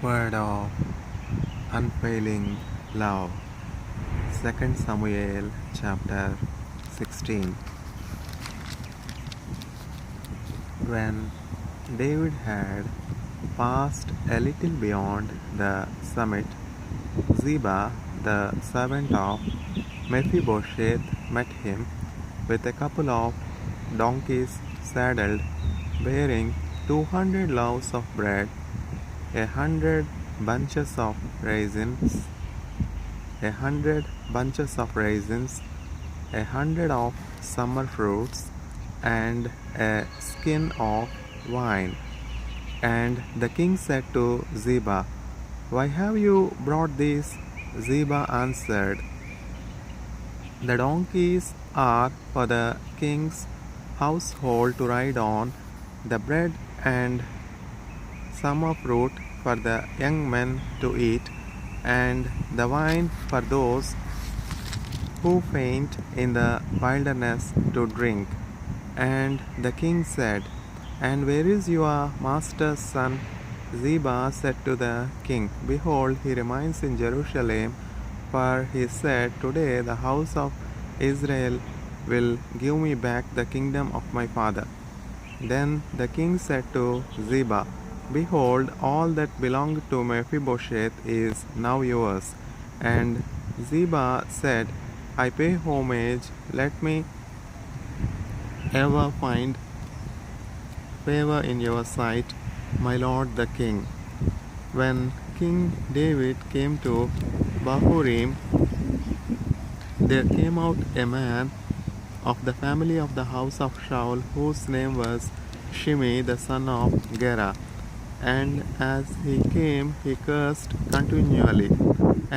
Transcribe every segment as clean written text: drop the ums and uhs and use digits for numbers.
Word of unfailing love. 2 Samuel chapter 16. When David had passed a little beyond the summit, Ziba, the servant of Mephibosheth, met him with a couple of donkeys saddled, bearing 200 loaves of bread, 100 bunches of raisins, 100 bunches of raisins, 100 of summer fruits, and a skin of wine. And the king said to Ziba, "Why have you brought these?" Ziba answered, "The donkeys are for the king's household to ride on, the bread and summer fruit for the young men to eat, and the wine for those who faint in the wilderness to drink." And the king said, "And where is your master's son?" Ziba said to the king, "Behold, he remains in Jerusalem, for he said, 'Today the house of Israel will give me back the kingdom of my father.'" Then the king said to Ziba, "Behold, all that belonged to Mephibosheth is now yours." And Ziba said, "I pay homage. Let me ever find favor in your sight, my lord the king." When King David came to Bahurim, there came out a man of the family of the house of Shaul, whose name was Shimei the son of Gera. And as he came, he cursed continually,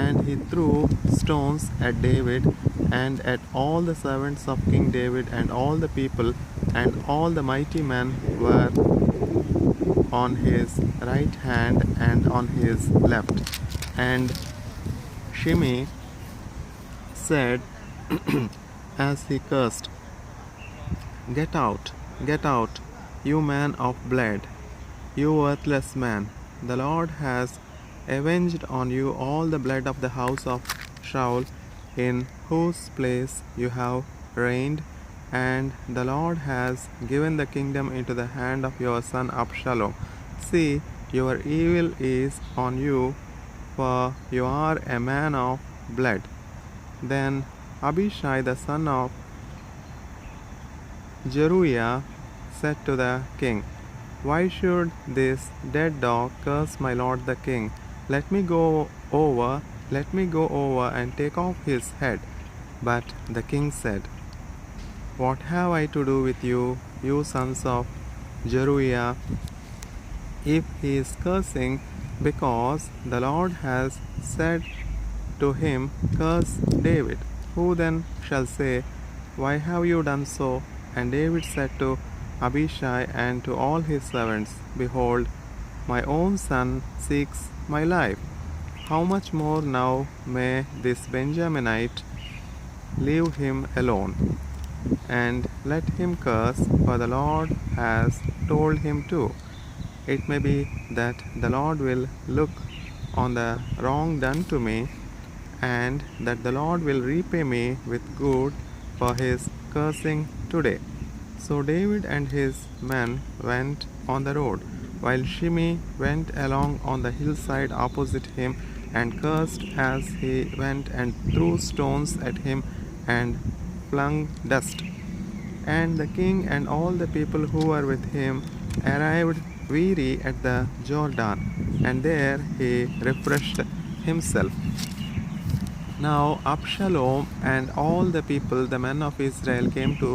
and he threw stones at David and at all the servants of King David, and all the people and all the mighty men were on his right hand and on his left. And Shimei said as he cursed, get out, you man of blood, you worthless man. The Lord has avenged on you all the blood of the house of Shaul, in whose place you have reigned, and the Lord has given the kingdom into the hand of your son Abshalom. See, your evil is on you, for you are a man of blood." Then Abishai the son of Zeruiah said to the king, "Why should this dead dog curse my lord the king? Let me go over and take off his head." But the king said, "What have I to do with you, you sons of Zeruiah? If he is cursing because the Lord has said to him, 'Curse David,' who then shall say, 'Why have you done so?'" And David said to Abishai and to all his servants, "Behold, my own son seeks my life. How much more now may this Benjaminite leave him alone, and let him curse, for the Lord has told him to. It may be that the Lord will look on the wrong done to me, and that the Lord will repay me with good for his cursing today." So David and his men went on the road, while Shimei went along on the hillside opposite him, and cursed as he went, and threw stones at him, and flung dust. And the king and all the people who were with him arrived weary at the Jordan, and there he refreshed himself. Now Abshalom and all the people, the men of Israel, came to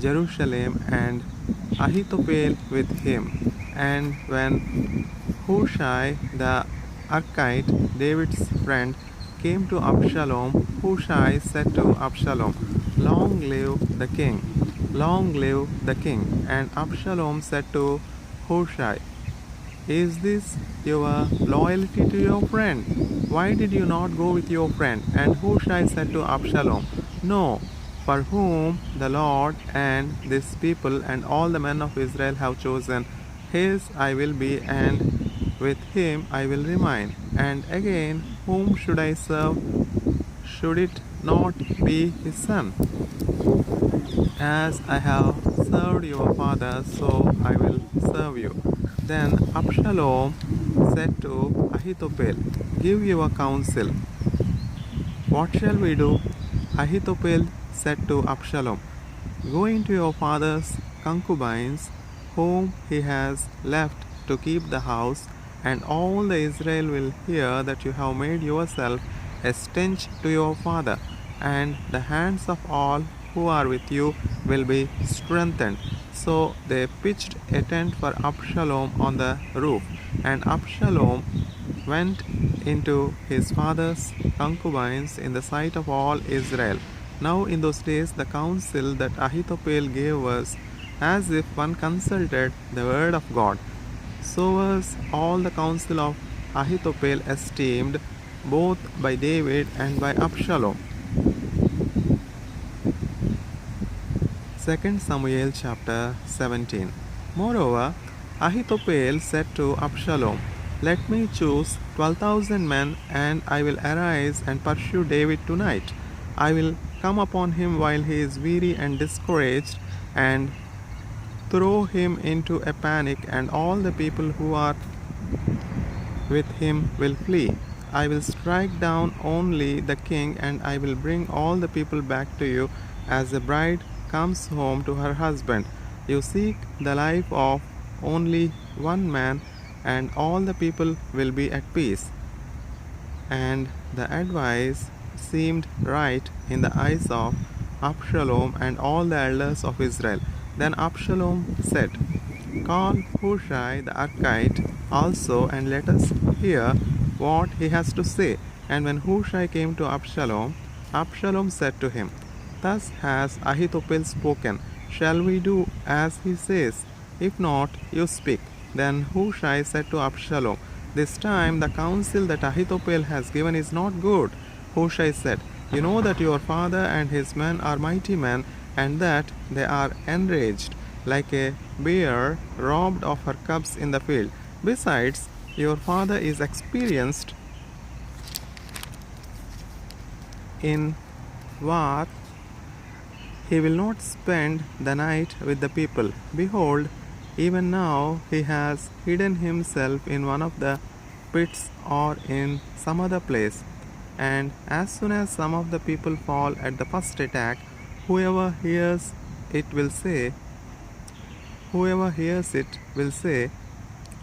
Jerusalem, and Ahithophel with him. And when Hushai the Archite, David's friend, came to Abshalom, Hushai said to Abshalom, "Long live the king! Long live the king!" And Abshalom said to Hushai, "Is this your loyalty to your friend? Why did you not go with your friend?" And Hushai said to Abshalom, "No, for whom the Lord and this people and all the men of Israel have chosen, his I will be, and with him I will remain. And again, whom should I serve? Should it not be his son? As I have served your father, so I will serve you. Then Abshalom said to Ahithophel, give your counsel. What shall we do? Ahithophel said to Abshalom, go into your father's concubines, whom he has left to keep the house, and all the Israel will hear that you have made yourself a stench to your father, and the hands of all who are with you will be strengthened. So they pitched a tent for Abshalom on the roof, and Abshalom went into his father's concubines in the sight of all Israel. Now in those days the counsel that Ahithophel gave was as if one consulted the word of God. So was all the counsel of Ahithophel esteemed both by David and by Abshalom. 2 Samuel chapter 17. Moreover, Ahithophel said to Abshalom, let me choose 12,000 men, and I will arise and pursue David tonight. I will come upon him while he is weary and discouraged, and throw him into a panic, and all the people who are with him will flee. I will strike down only the king, and I will bring all the people back to you as a bride comes home to her husband. You seek the life of only one man, and all the people will be at peace. And the advice seemed right in the eyes of Abshalom and all the elders of Israel. Then Abshalom said, call Hushai the Archite also, and let us hear what he has to say. And when Hushai came to Abshalom, Abshalom said to him, thus has Ahithophel spoken. Shall we do as he says? If not, you speak. Then Hushai said to Abshalom, this time the counsel that Ahithophel has given is not good. Hushai said, you know that your father and his men are mighty men, and that they are enraged, like a bear robbed of her cubs in the field. Besides, your father is experienced in war. He will not spend the night with the people. Behold, even now he has hidden himself in one of the pits or in some other place. And as soon as some of the people fall at the first attack, whoever hears it will say,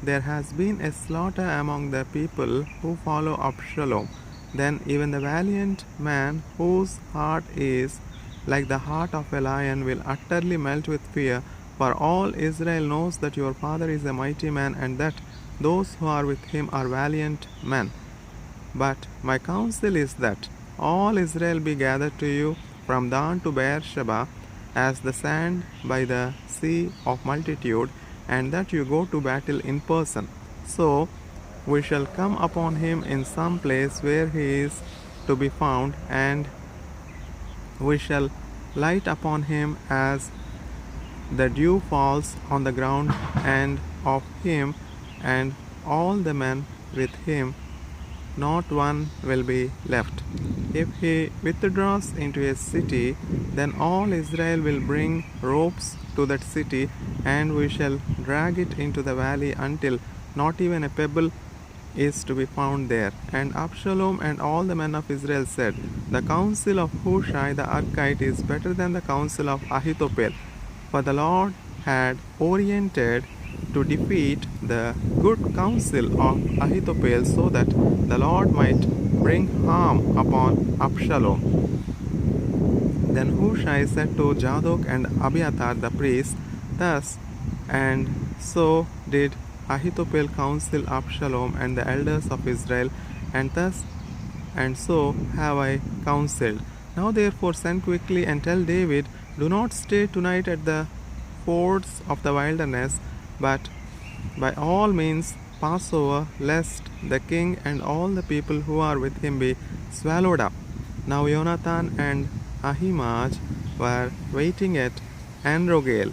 there has been a slaughter among the people who follow Abshalom. Then even the valiant man whose heart is like the heart of a lion will utterly melt with fear, for all Israel knows that your father is a mighty man, and that those who are with him are valiant men. But my counsel is that all Israel be gathered to you from Dan to Beersheba, as the sand by the sea of multitude, and that you go to battle in person. So we shall come upon him in some place where he is to be found, and we shall light upon him as the dew falls on the ground, and of him and all the men with him not one will be left. If he withdraws into a city, then all Israel will bring ropes to that city, and we shall drag it into the valley until not even a pebble is to be found there. And Abshalom and all the men of Israel said, the counsel of Hushai the Archite is better than the counsel of Ahithophel. For the Lord had oriented to defeat the good counsel of Ahithophel, so that the Lord might bring harm upon Abshalom. Then Hushai said to Zadok and Abiathar the priests, thus and so did Ahithophel counsel Abshalom and the elders of Israel, and thus and so have I counseled. Now therefore send quickly and tell David, do not stay tonight at the fords of the wilderness, but by all means pass over, lest the king and all the people who are with him be swallowed up. Now Jonathan and Ahimaaz were waiting at Enrogel.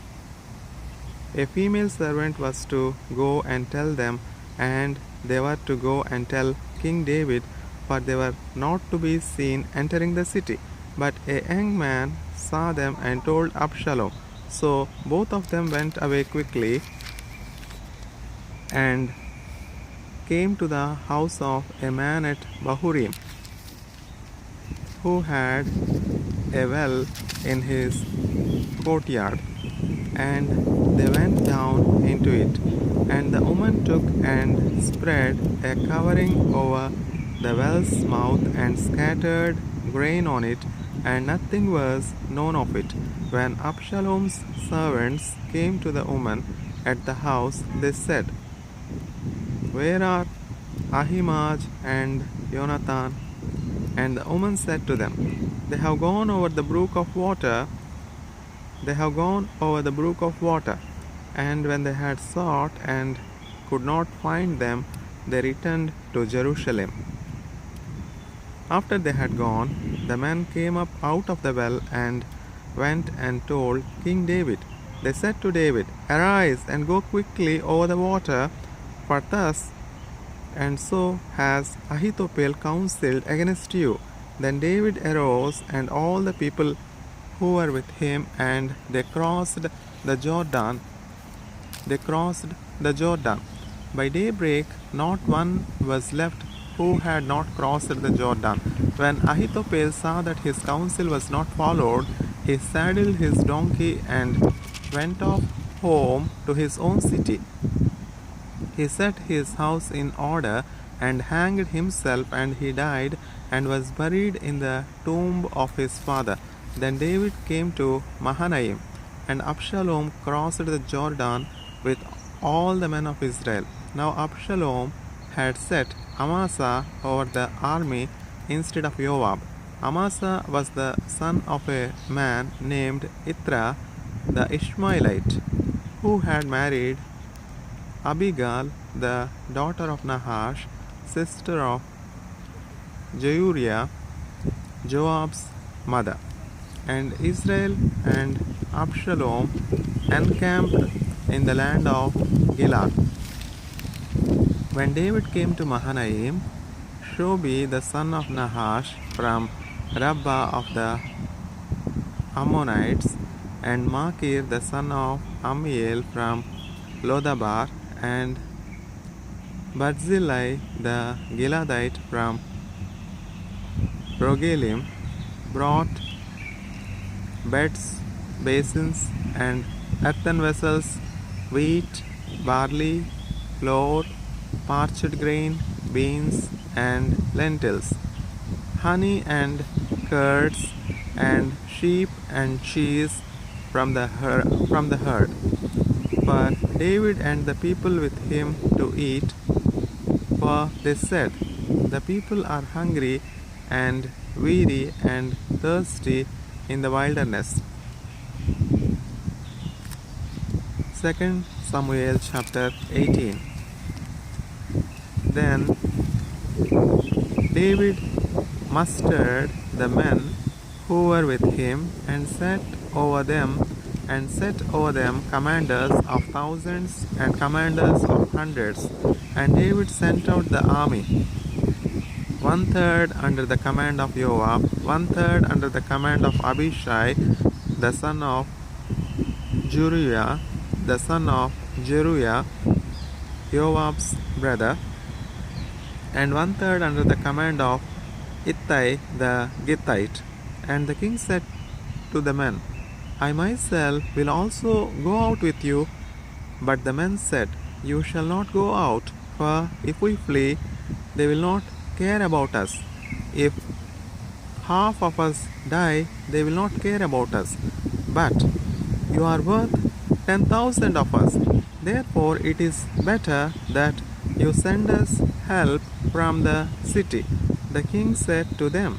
A female servant was to go and tell them, and they were to go and tell King David, for they were not to be seen entering the city. But a young man saw them and told Abshalom. So both of them went away quickly and came to the house of a man at Bahurim, who had a well in his courtyard, and they went down into it. And the woman took and spread a covering over the well's mouth and scattered grain on it, and nothing was known of it. When Abshalom's servants came to the woman at the house, they said, "Where are Ahimaaz and Jonathan?" And the woman said to them, "They have gone over the brook of water. They have gone over the brook of water." And when they had sought and could not find them, they returned to Jerusalem. After they had gone, the men came up out of the well and went and told King David. They said to David, "Arise and go quickly over the water, for thus and so has Ahithophel counseled against you." Then David arose and all the people who were with him, and they crossed the Jordan. By daybreak, not one was left who had not crossed the Jordan. When Ahithophel saw that his counsel was not followed, he saddled his donkey and went off home to his own city. He set his house in order and hanged himself, and he died and was buried in the tomb of his father. Then David came to Mahanaim, and Abshalom crossed the Jordan with all the men of Israel. Now Abshalom had set Amasa over the army instead of Joab. Amasa was the son of a man named Ithra the Ishmaelite, who had married Abigail, the daughter of Nahash, sister of Jeuria, Joab's mother. And Israel and Abshalom encamped in the land of Gilead. When David came to Mahanaim, Shobi the son of Nahash from Rabbah of the Ammonites, and Machir the son of Ammiel from Lodabar, and Barzillai the Gileadite from Rogelim brought beds, basins, and earthen vessels, wheat, barley, flour, parched grain, beans, and lentils, honey and curds, and sheep and cheese from the herd, for David and the people with him to eat. For they said, "The people are hungry and weary and thirsty in the wilderness." 2 Samuel chapter 18. Then David mustered the men who were with him, and set over them commanders of thousands and commanders of hundreds. And David sent out the army, 1/3 under the command of Joab, 1/3 under the command of Abishai, the son of Zeruiah, Joab's brother, and 1/3 under the command of Ittai the Gittite. And the king said to the men, "I myself will also go out with you." But the men said, "You shall not go out, for if we flee, they will not care about us. If half of us die, they will not care about us. But you are worth 10,000 of us. Therefore it is better that you send us help from the city." The king said to them,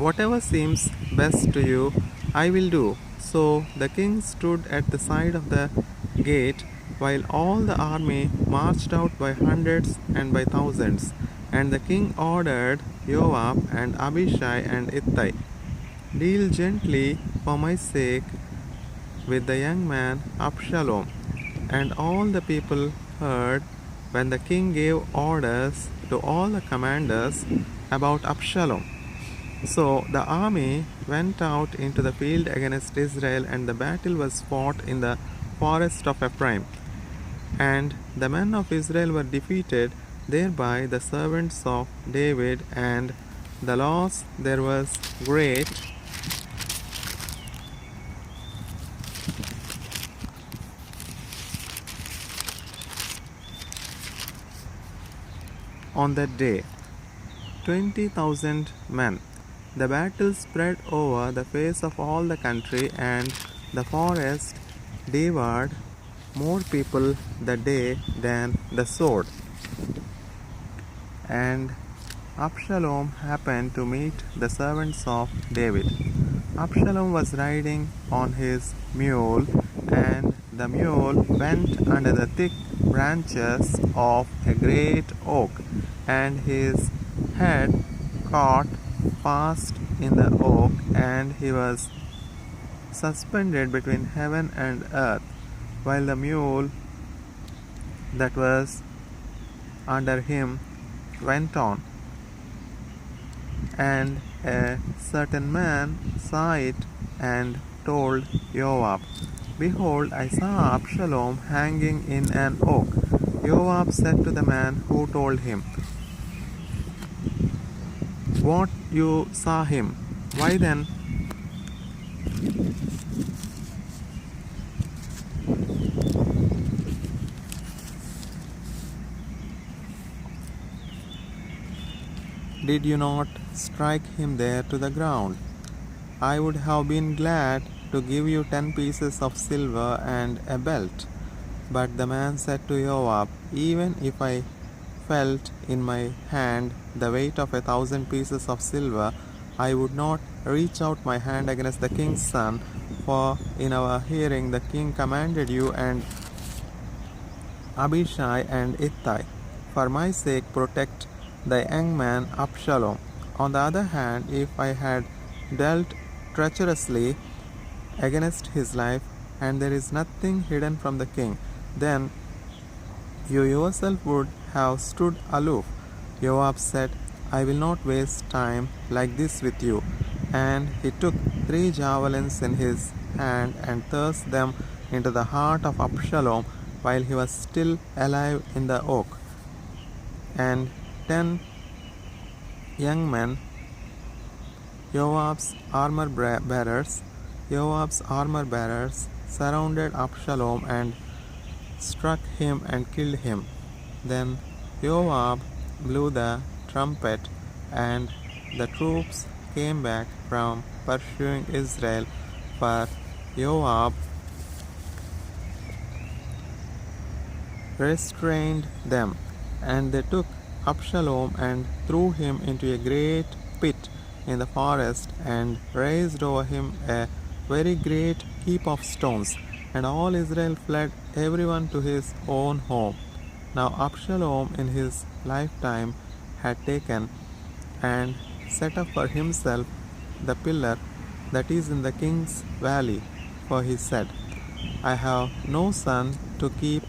"Whatever seems best to you, I will do." So the king stood at the side of the gate, while all the army marched out by hundreds and by thousands. And the king ordered Joab and Abishai and Ittai, "Deal gently for my sake with the young man Abshalom." And all the people heard when the king gave orders to all the commanders about Abshalom. So the army went out into the field against Israel, and the battle was fought in the forest of Ephraim. And the men of Israel were defeated thereby, the servants of David, and the loss there was great. On that day, 20,000 men. The battle spread over the face of all the country, and the forest devoured more people that day than the sword. And Abshalom happened to meet the servants of David. Abshalom was riding on his mule, and the mule went under the thick branches of a great oak, and his head caught fast in the oak, and he was suspended between heaven and earth, while the mule that was under him went on. And a certain man saw it and told Joab, "Behold, I saw Abshalom hanging in an oak." Joab said to the man who told him, "What, you saw him? Why then did you not strike him there to the ground? I would have been glad to give you 10 pieces of silver and a belt." But the man said to Joab, "Even if I felt in my hand the weight of 1,000 pieces of silver, I would not reach out my hand against the king's son, for in our hearing the king commanded you and Abishai and Ittai, for my sake protect the young man Abshalom. On the other hand, if I had dealt treacherously against his life, and there is nothing hidden from the king, then you yourself would have stood aloof." Joab said, "I will not waste time like this with you." And he took 3 javelins in his hand and thrust them into the heart of Abshalom while he was still alive in the oak. And 10 young men, Joab's armor bearers, surrounded Abshalom and struck him and killed him. Then Joab blew the trumpet, and the troops came back from pursuing Israel, for Joab restrained them. And they took Abshalom and threw him into a great pit in the forest, and raised over him a very great heap of stones. And all Israel fled, everyone to his own home. Now Abshalom in his lifetime had taken and set up for himself the pillar that is in the king's valley, for he said, "I have no son to keep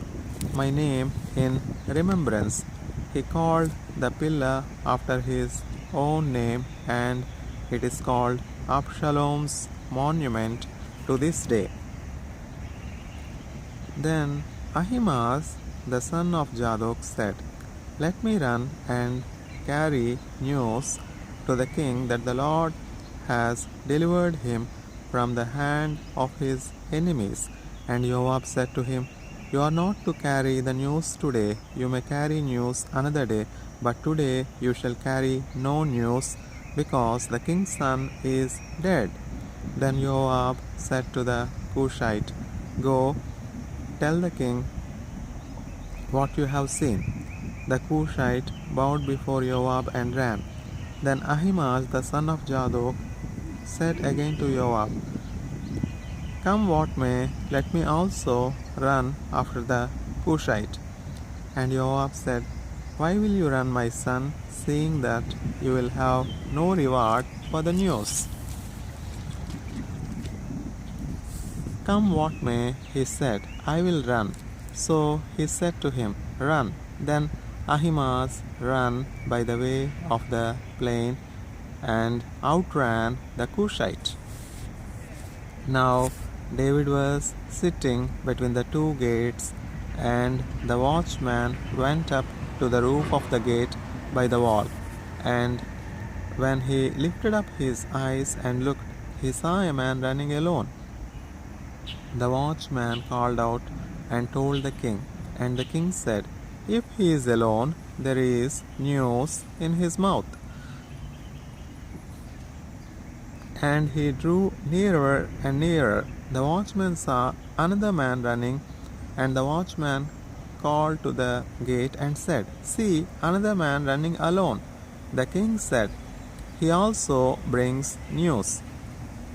my name in remembrance." He called the pillar after his own name, and it is called Abshalom's monument to this day. Then Ahimaaz, the son of Zadok, said, "Let me run and carry news to the king that the Lord has delivered him from the hand of his enemies." And Joab said to him, "You are not to carry the news today. You may carry news another day, but today you shall carry no news, because the king's son is dead." Then Joab said to the Cushite, "Go, tell the king what you have seen." The Cushite bowed before Joab and ran. Then Ahimaaz the son of Zadok said again to Joab, "Come what may, let me also run after the Cushite." And Joab said, "Why will you run, my son, seeing that you will have no reward for the news?" "Come what may," he said, "I will run." So he said to him, "Run." Then Ahimaaz ran by the way of the plain and outran the Cushite. Now David was sitting between the two gates, and the watchman went up to the roof of the gate by the wall. And when he lifted up his eyes and looked, he saw a man running alone. The watchman called out and told the king, and the king said, "If he is alone, there is news in his mouth." And he drew nearer and nearer. The watchman saw another man running, and the watchman called to the gate and said, "See, another man running alone." The king said, "He also brings news."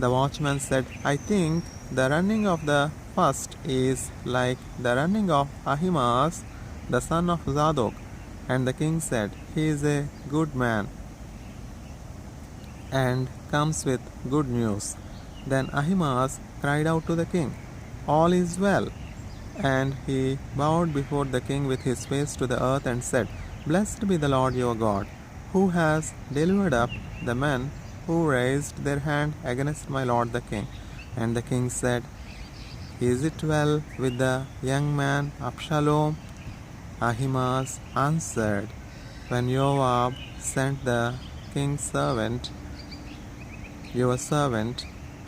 The watchman said, "I think the running of the first is like the running of Ahimaaz, the son of Zadok." And the king said, "He is a good man and comes with good news." Then Ahimaaz cried out to the king, "All is well." And he bowed before the king with his face to the earth and said, "Blessed be the Lord your God, who has delivered up the men who raised their hand against my lord the king." And the king said, "Is it well with the young man Abshalom?" Ahimaaz answered, "When Joab sent the king's servant, your servant,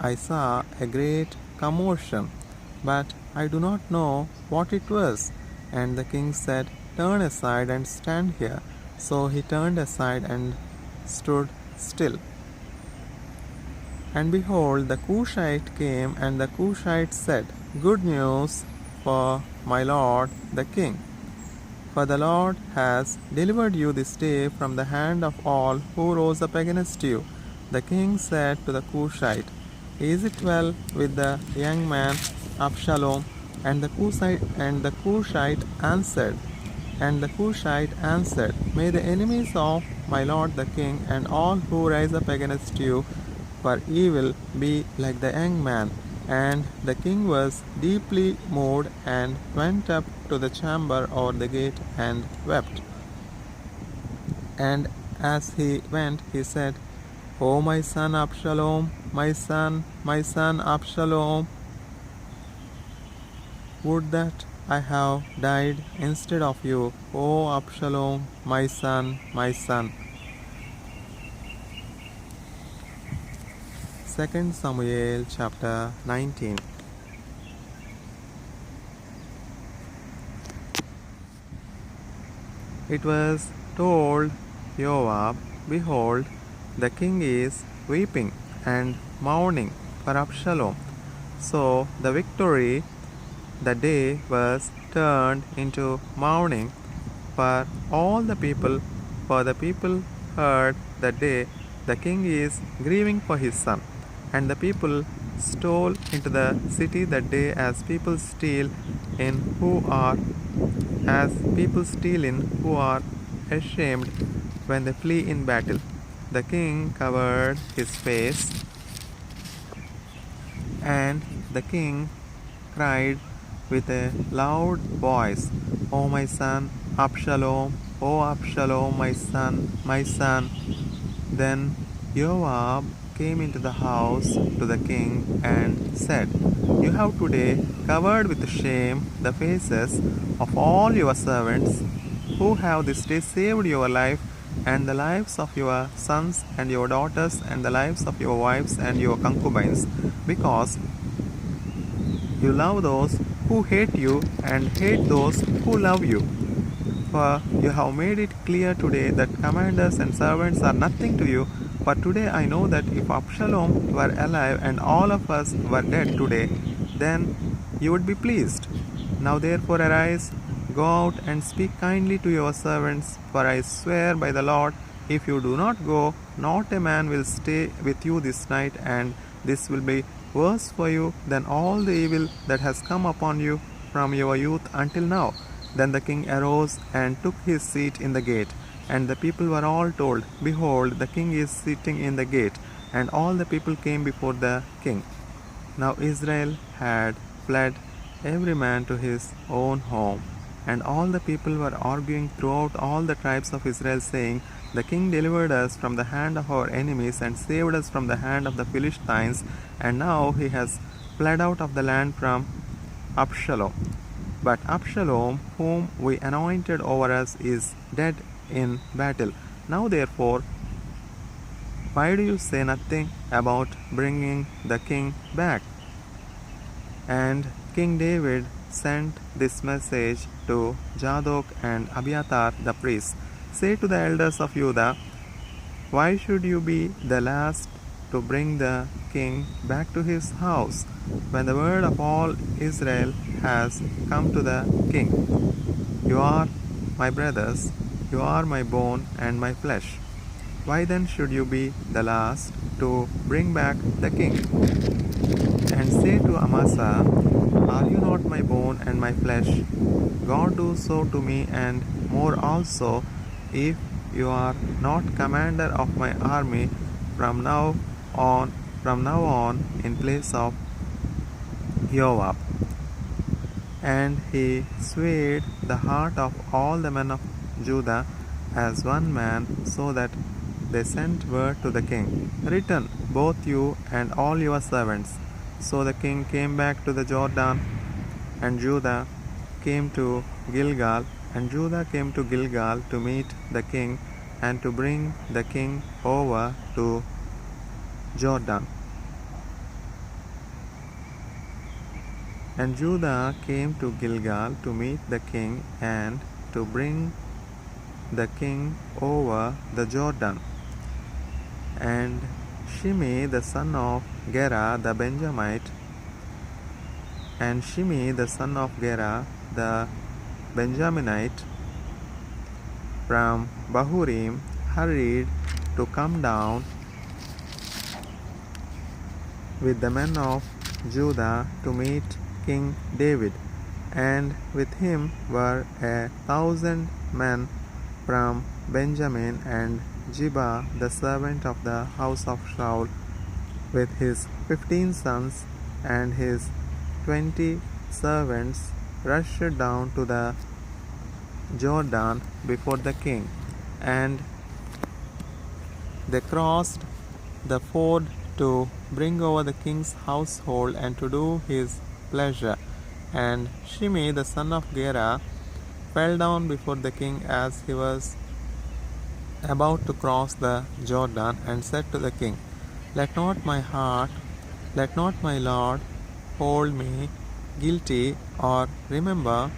I saw a great commotion, but I do not know what it was." And the king said, "Turn aside and stand here." So he turned aside and stood still. And behold, the Cushite came, and the Cushite said, "Good news for my lord the king. For the Lord has delivered you this day from the hand of all who rose up against you." The king said to the Cushite, "Is it well with the young man Abshalom?" And the Cushite answered, "May the enemies of my lord the king and all who rise up against you for evil be like the young man." And the king was deeply moved and went up to the chamber over the gate and wept. And as he went, he said, "O my son Abshalom, my son Abshalom, would that I have died instead of you, O Abshalom, my son, my son." 2 Samuel chapter 19. It was told Joab, "Behold, the king is weeping and mourning for Absalom." So the victory that day was turned into mourning for all the people, for the people heard that day the king is grieving for his son. And the people stole into the city that day as people steal in who are ashamed when they flee in battle. The king covered his face, and the king cried with a loud voice, "O my son Abshalom, O Abshalom, my son, my son." Then Joab came into the house to the king and said, "You have today covered with shame the faces of all your servants who have this day saved your life and the lives of your sons and your daughters and the lives of your wives and your concubines, because you love those who hate you and hate those who love you. For you have made it clear today that commanders and servants are nothing to you. For today I know that if Absalom were alive and all of us were dead today, then you would be pleased. Now therefore arise, go out and speak kindly to your servants, for I swear by the Lord, if you do not go, not a man will stay with you this night, and this will be worse for you than all the evil that has come upon you from your youth until now." Then the king arose and took his seat in the gate. And the people were all told, "Behold, the king is sitting in the gate." And all the people came before the king. Now Israel had fled every man to his own home. And all the people were arguing throughout all the tribes of Israel, saying, The king delivered us from the hand of our enemies and saved us from the hand of the Philistines, and now he has fled out of the land from Abshalom. But Abshalom, whom we anointed over us, is dead in battle. Now therefore, why do you say nothing about bringing the king back? And King David sent this message to Zadok and Abiathar the priests. Say to the elders of Judah, Why should you be the last to bring the king back to his house, when the word of all Israel has come to the king? You are my brothers, you are my bone and my flesh. Why then should you be the last to bring back the king? And say to Amasa, Are you not my bone and my flesh? God do so to me and more also, if you are not commander of my army from now on in place of Joab. And he swayed the heart of all the men of Judah as one man, so that they sent word to the king, Return, both you and all your servants. So the king came back to the Jordan, and Judah came to Gilgal, and Judah came to Gilgal to meet the king and to bring the king over to Jordan. And Judah came to Gilgal to meet the king and to bring the king over the Jordan. And Shimei the son of Gera the Benjamite, and Shimei the son of Gera the Benjaminite from Bahurim hurried to come down with the men of Judah to meet King David, and with him were 1,000 men from Benjamin, and Ziba the servant of the house of Shaul with his 15 sons and his 20 servants rushed down to the Jordan before the king, and they crossed the ford to bring over the king's household and to do his pleasure. And Shimei the son of Gera fell down before the king as he was about to cross the Jordan, and said to the king, Let not my lord hold me guilty, or remember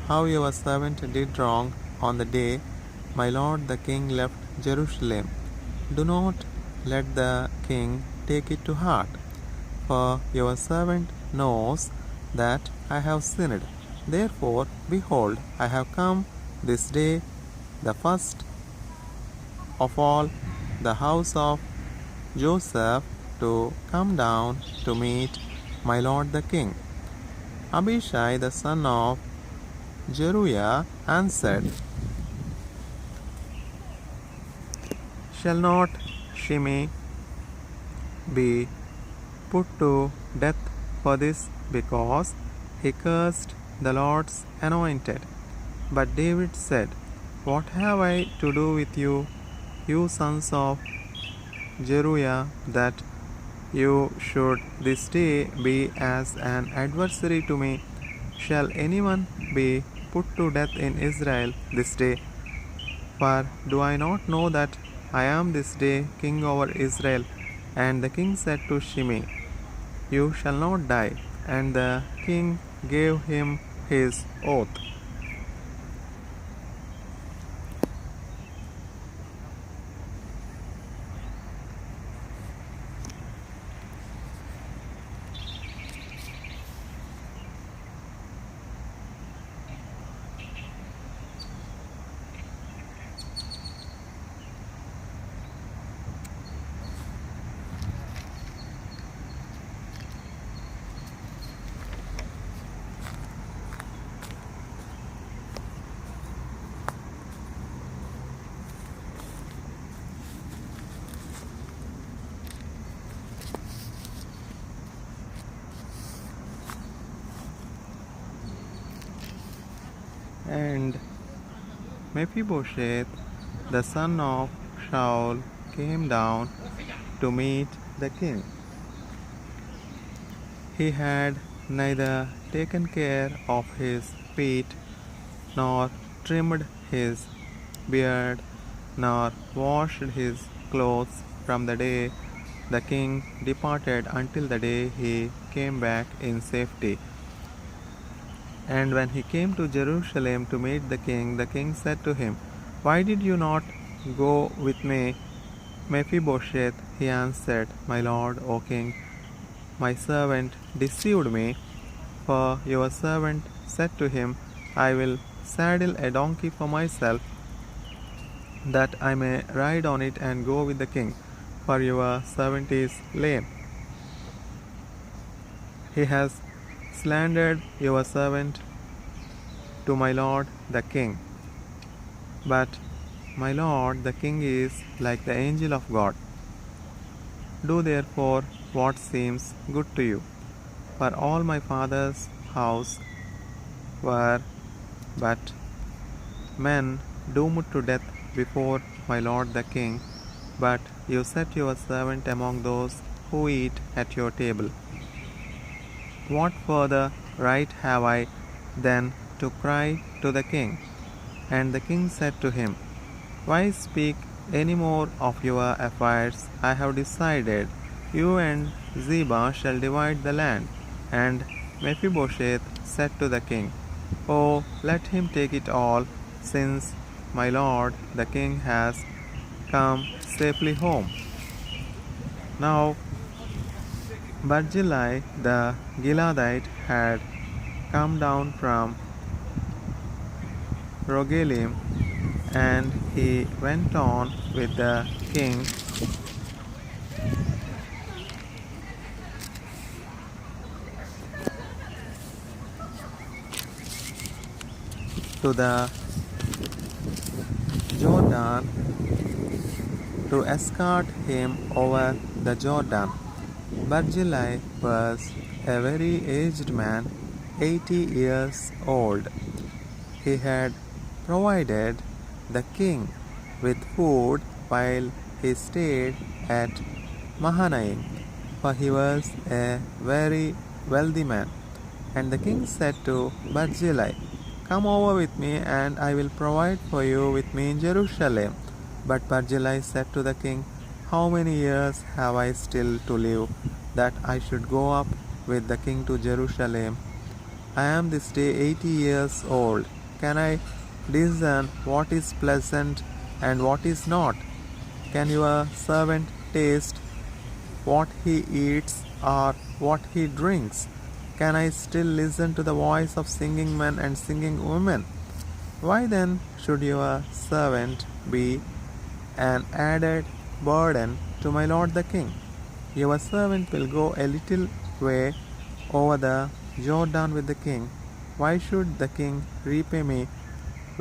how your servant did wrong on the day my lord the king left Jerusalem. Do not let the king take it to heart, for your servant knows that I have sinned. Therefore, behold, I have come this day, the first of all the house of Joseph, to come down to meet my lord the king. Abishai the son of Zeruiah answered, Shall not Shimei be put to death for this, because he cursed the Lord's anointed? But David said, What have I to do with you, you sons of Zeruiah, that you should this day be as an adversary to me? Shall anyone be put to death in Israel this day? For do I not know that I am this day king over Israel? And the king said to Shimei, You shall not die. And the king gave him his oath. And Mephibosheth, the son of Shaul, came down to meet the king. He had neither taken care of his feet, nor trimmed his beard, nor washed his clothes from the day the king departed until the day he came back in safety. And when he came to Jerusalem to meet the king said to him, "Why did you not go with me?" Mephibosheth, he answered, "My lord, O king, my servant deceived me, for your servant said to him, I will saddle a donkey for myself, that I may ride on it and go with the king, for your servant is lame. He has slandered your servant to my lord the king. But my lord the king is like the angel of God. Do therefore what seems good to you. For all my father's house were but men doomed to death before my lord the king, but you set your servant among those who eat at your table. What further right have I then to cry to the king?" And the king said to him, "Why speak any more of your affairs? I have decided. You and Ziba shall divide the land." And Mephibosheth said to the king, "Oh, let him take it all, since my lord the king has come safely home." Now Barzillai the Gileadite had come down from Rogelim, and he went on with the king to the Jordan to escort him over the Jordan. Barzillai was a very aged man, 80 years old. He had provided the king with food while he stayed at Mahanaim, for he was a very wealthy man. And the king said to Barzillai, "Come over with me, and I will provide for you with me in Jerusalem." But Barzillai said to the king, "How many years have I still to live, that I should go up with the king to Jerusalem? I am this day 80 years old. Can I discern what is pleasant and what is not? Can your servant taste what he eats or what he drinks? Can I still listen to the voice of singing men and singing women? Why then should your servant be an added burden to my lord the king? Your servant will go a little way over the Jordan with the king. Why should the king repay me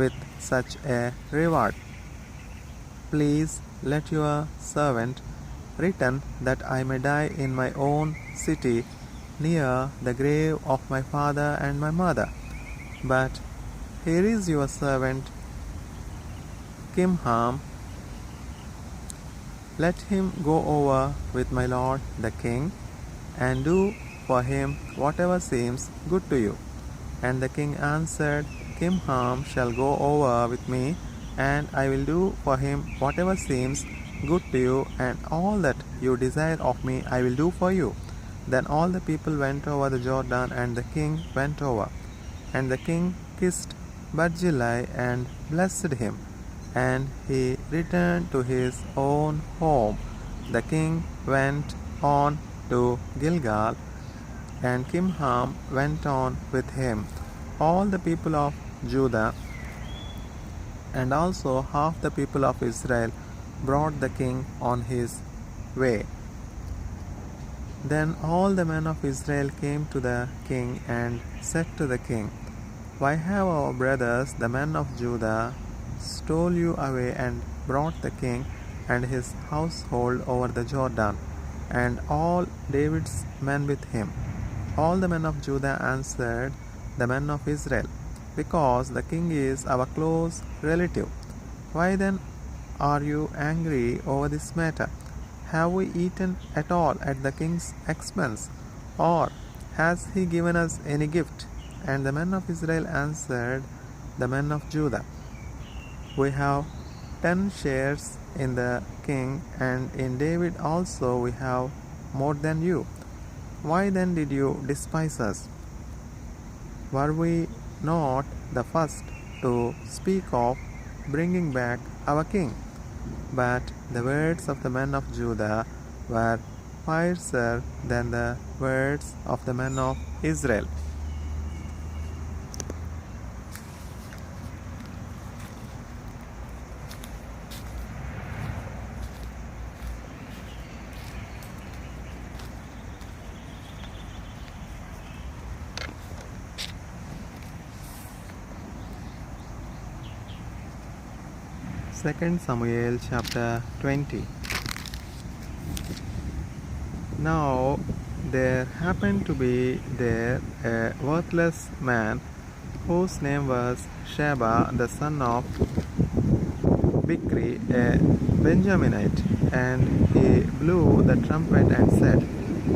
with such a reward? Please let your servant return, that I may die in my own city, near the grave of my father and my mother. But here is your servant Kimham. Let him go over with my lord the king, and do for him whatever seems good to you." And the king answered, "Kimham shall go over with me, and I will do for him whatever seems good to you, and all that you desire of me I will do for you." Then all the people went over the Jordan, and the king went over. And the king kissed Barzillai and blessed him, and he returned to his own home. The king went on to Gilgal, and Kimham went on with him. All the people of Judah and also half the people of Israel brought the king on his way. Then all the men of Israel came to the king and said to the king, "Why have our brothers, the men of Judah, stole you away and brought the king and his household over the Jordan, and all David's men with him?" All the men of Judah answered the men of Israel, because the king is our close relative. Why then are you angry over this matter? Have we eaten at all at the king's expense? Or has he given us any gift? And the men of Israel answered the men of Judah, We have 10 shares in the king, and in David also we have more than you. Why then did you despise us? Were we not the first to speak of bringing back our king? But the words of the men of Judah were fiercer than the words of the men of Israel. Second Samuel chapter 20. Now there happened to be there a worthless man whose name was Sheba, the son of Bichri, a Benjaminite, and he blew the trumpet and said,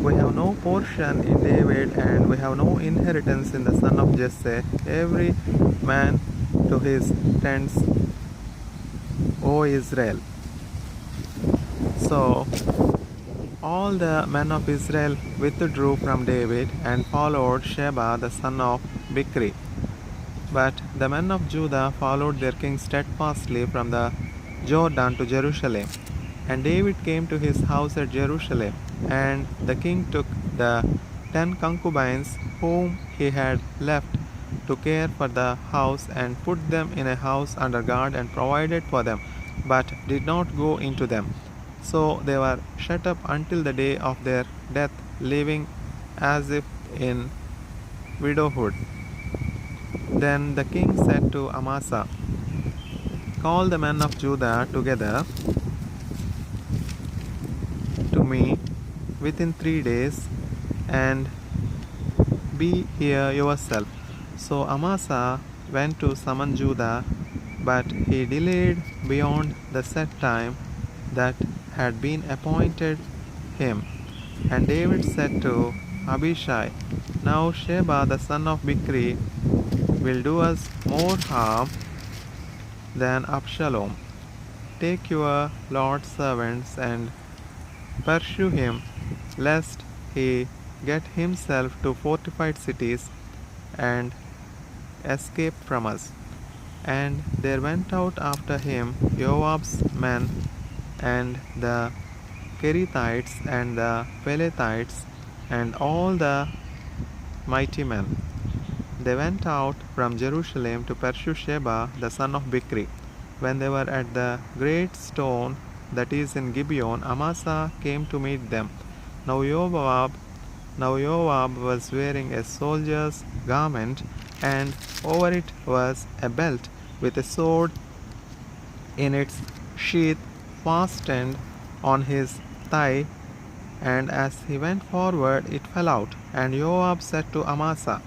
We have no portion in David, and we have no inheritance in the son of Jesse, every man to his tents, O Israel. So all the men of Israel withdrew from David and followed Sheba the son of Bichri. But the men of Judah followed their king steadfastly from the Jordan to Jerusalem. And David came to his house at Jerusalem, and the king took the 10 concubines whom he had left to care for the house and put them in a house under guard and provided for them, but did not go into them. So they were shut up until the day of their death, living as if in widowhood. Then the king said to Amasa, Call the men of Judah together to me within 3 days, and be here yourself. So Amasa went to summon Judah, but he delayed beyond the set time that had been appointed him. And David said to Abishai, Now Sheba the son of Bichri will do us more harm than Abshalom. Take your Lord's servants and pursue him, lest he get himself to fortified cities and escape from us. And there went out after him Joab's men and the Kerethites and the Pelethites and all the mighty men. They went out from Jerusalem to pursue Sheba the son of Bichri. When they were at the great stone that is in Gibeon, Amasa came to meet them. Now Joab was wearing a soldier's garment, and over it was a belt with a sword in its sheath fastened on his thigh, and as he went forward it fell out. And Joab said to Amasa,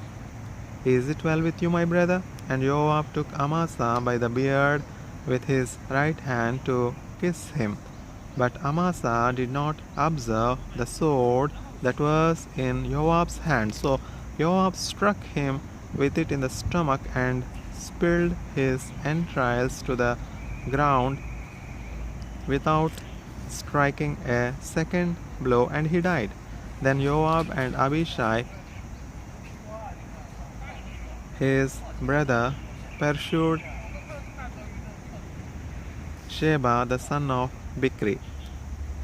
Is it well with you, my brother? And Joab took Amasa by the beard with his right hand to kiss him. But Amasa did not observe the sword that was in Joab's hand. So Joab struck him with it in the stomach and spilled his entrails to the ground without striking a second blow, and he died. Then Joab and Abishai, his brother, pursued Sheba the son of Bichri.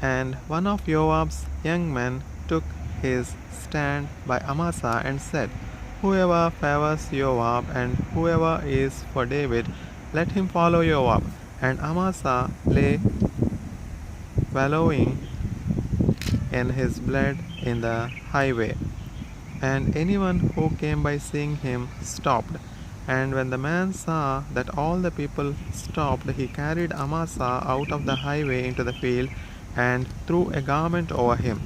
And one of Joab's young men took his stand by Amasa and said, Whoever favors Joab and whoever is for David, let him follow Joab. And Amasa lay wallowing in his blood in the highway. And anyone who came by seeing him stopped. And when the man saw that all the people stopped, he carried Amasa out of the highway into the field and threw a garment over him.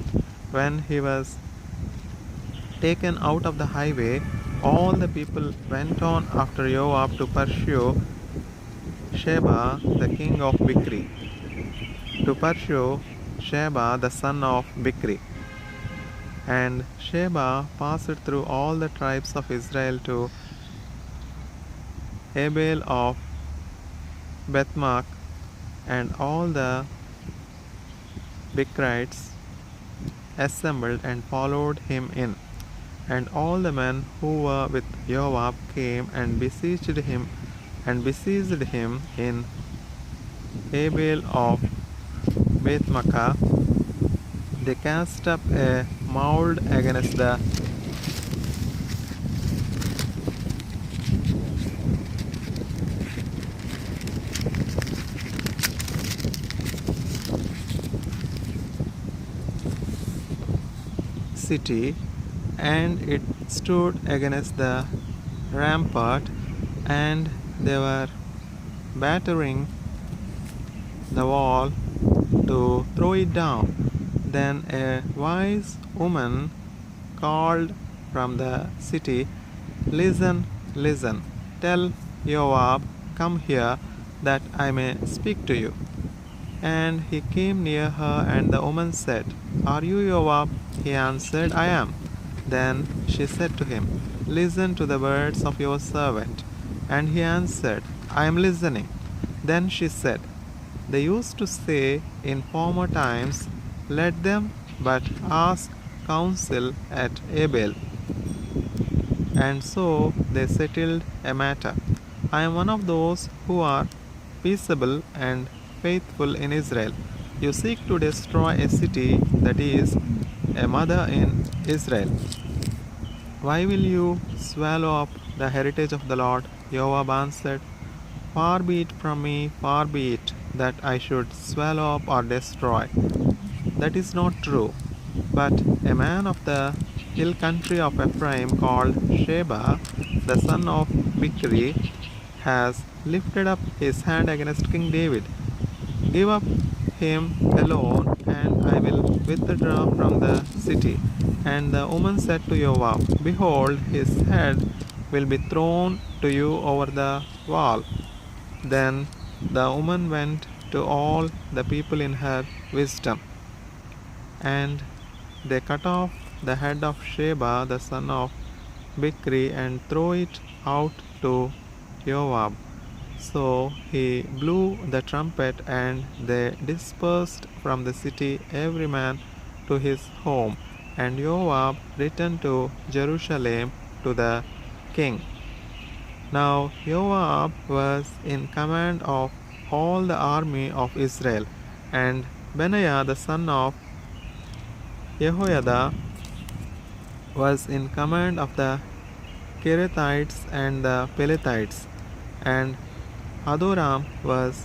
When he was taken out of the highway, all the people went on after Joab to pursue Sheba, the king of Bikri, to pursue Sheba, the son of Bikri. And Sheba passed through all the tribes of Israel to Abel of Bethmaach, and all the Bikrites assembled and followed him in. And all the men who were with Joab came and besieged him in Abel of Bethmaachah. They cast up a mound against the city, and it stood against the rampart, and they were battering the wall to throw it down. Then a wise woman called from the city, "Listen, listen, tell Joab, come here, that I may speak to you." And he came near her, and the woman said, "Are you Joab?" He answered, "I am." Then she said to him, "Listen to the words of your servant." And he answered, "I am listening." Then she said, "They used to say in former times, 'Let them but ask counsel at Abel.' And so they settled a matter. I am one of those who are peaceable and faithful in Israel. You seek to destroy a city that is a mother in Israel. Why will you swallow up the heritage of the Lord?" Joab answered, "Far be it from me, far be it, that I should swallow up or destroy. That is not true. But a man of the hill country of Ephraim called Sheba, the son of Bichri, has lifted up his hand against King David. Give up him alone, and I will withdraw from the city." And the woman said to Joab, "Behold, his head will be thrown to you over the wall." Then the woman went to all the people in her wisdom, and they cut off the head of Sheba, the son of Bichri, and threw it out to Joab. So he blew the trumpet, and they dispersed from the city, every man to his home. And Joab returned to Jerusalem to the king. Now Joab was in command of all the army of Israel, and Benaiah the son of Jehoiada was in command of the Kerethites and the Pelethites, and Adoram was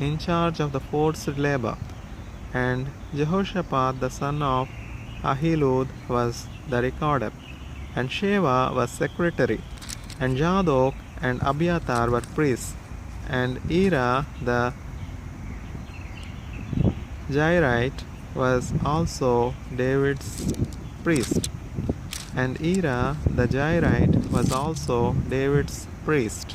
in charge of the forced labor, and Jehoshaphat the son of Ahilud was the recorder, and Sheva was secretary, and Zadok and Abiathar were priests, and Ira the Jairite was also David's priest, and Ira the Jairite was also David's priest.